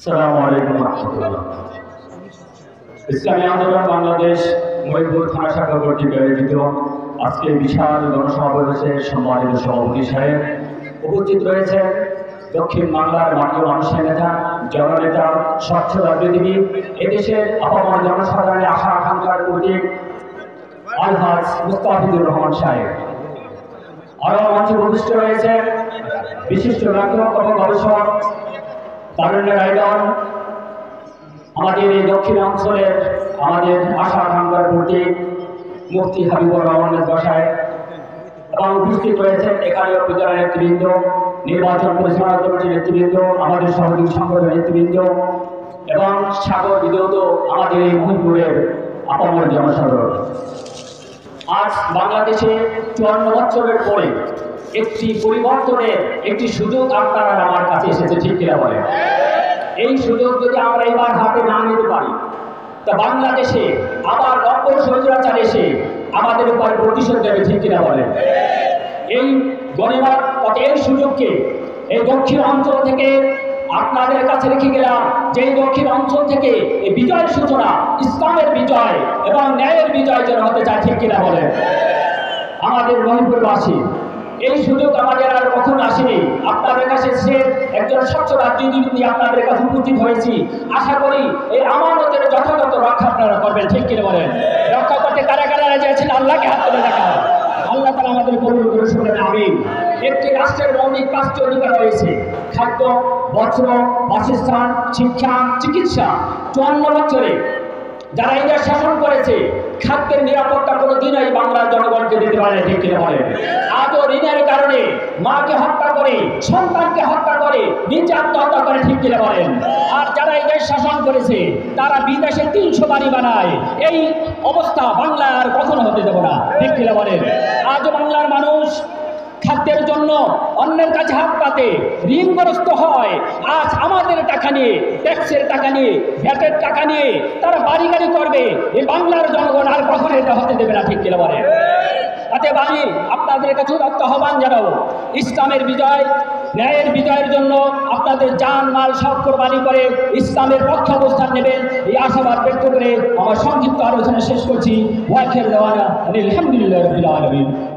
আসসালামু আলাইকুম রহমতুল্লাহ। ইসলামী আন্দোলন বাংলাদেশ মহিপুর থানা শাখা কর্তৃক আয়োজিত আজকে বিশাল গণসমাবেশে সম্মানিত সভাপতি সাহেব উপস্থিত রয়েছেন দক্ষিণ বাংলার মাটির মানুষের নেতা, জননেতা, স্বচ্ছ রাজনীতিবিদ, এদেশের আপামর জনসাধারণের আশা আকাঙ্ক্ষার প্রতীক আলহাজ মুস্তাফিজুর রহমান সাহেব। আরও মঞ্চে উপস্থিত রয়েছেন বিশিষ্ট লেখক ও গবেষক তারুণ্যের আইডল, আমাদের এই দক্ষিণ অঞ্চলের আমাদের আশা আকাঙ্ক্ষার প্রতীক মুফতি হাবিবুর রহমান সাহেব, এবং উপস্থিত রয়েছেন এখানে উপজেলা নেতৃবৃন্দ, নির্বাচন পরিচালনা কমিটির নেতৃবৃন্দ, আমাদের সহযোগী সংগঠনের নেতৃবৃন্দ এবং সাগর বিধৌত আমাদের এই মহিপুরের আপামর জনসাধারণ। আজ বাংলাদেশে 54 বছরের পরে একটি পরিবর্তনের একটি সুযোগ আপনারা আমার কাছে এসেছে, ঠিক কিনা বলে? এই সুযোগ যদি আমরা এবার হাতে না নিতে পারি তা বাংলাদেশে আবার নব্বই স্বৈরাচার এসে আমাদের উপর প্রতিশোধ দেবে, ঠিক কিনা বলে? এই গণিমত এই সুযোগকে এই দক্ষিণ অঞ্চল থেকে আপনাদের কাছে রেখে গেলাম, যে দক্ষিণ অঞ্চল থেকে এই বিজয়ের সূচনা ইসলামের বিজয় এবং ন্যায়ের বিজয় যেন হতে চায়, ঠিক কিনা বলে? আমাদের মহিপুরবাসী এই সুযোগ আমাদের আর কখনো আসেনি। আপনাদের কাছে সে একজন স্বচ্ছ রাজনীতিবিদ নিয়ে আপনাদের কাছে উপস্থিত হয়েছি। আশা করি এই আমানতের যথাযথ রক্ষা আপনারা করবেন, ঠিক কিনা বলেন? রক্ষা করতে কারা কারা রাজি আছেন আল্লাহকে হাত তুলে দেখা। আল্লাহ তাআলা আমাদের কবুল করে শুনেন, আমিন। একটি রাষ্ট্রের মৌলিক 5টি অধিকার রয়েছে: খাদ্য, বস্ত্র, বাসস্থান, শিক্ষা, চিকিৎসা। 54 বছরে যারা এই দেশ শাসন করেছে খাদ্যের নিরাপত্তা কোনো দিনই বাংলার জনগণকে দিতে পারে, ঠিক কিনা বলেন? আজও ঋণের কারণে মাকে হত্যা করে, সন্তানকে হত্যা করে, নিজে আত্মহত্যা করে, ঠিক কিনা বলেন? আর যারা এই দেশ শাসন করেছে তারা বিদেশে 300 বাড়ি বানায়। এই অবস্থা বাংলা আর কখনো হতে দেব না, ঠিক কিনা বলেন? আজও বাংলার মানুষ খাদ্যের জন্য অন্যের কাছে হাত পাতে, ঋণগ্রস্ত হয়। আজ আমাদের টাকা নিয়ে, ট্যাক্সের টাকা নিয়ে, ভ্যাটের টাকা নিয়ে তারা বাড়ি গাড়ি করবে। এই বাংলার জনগণ আর কখনো এটা হতে দেবে না, ঠিক কিনা বলে? অতএব আমি আপনাদের কাছে আহ্বান জানাবো, ইসলামের বিজয়, ন্যায়ের বিজয়ের জন্য আপনাদের জান মাল সব কোরবানি করে ইসলামের পক্ষে অবস্থান নেবেন, এই আশাবাদ ব্যক্ত করে আমার সংক্ষিপ্ত আলোচনা শেষ করছি। ওয়াখির দাওয়ানা আলহামদুলিল্লাহি রাব্বিল আলামিন।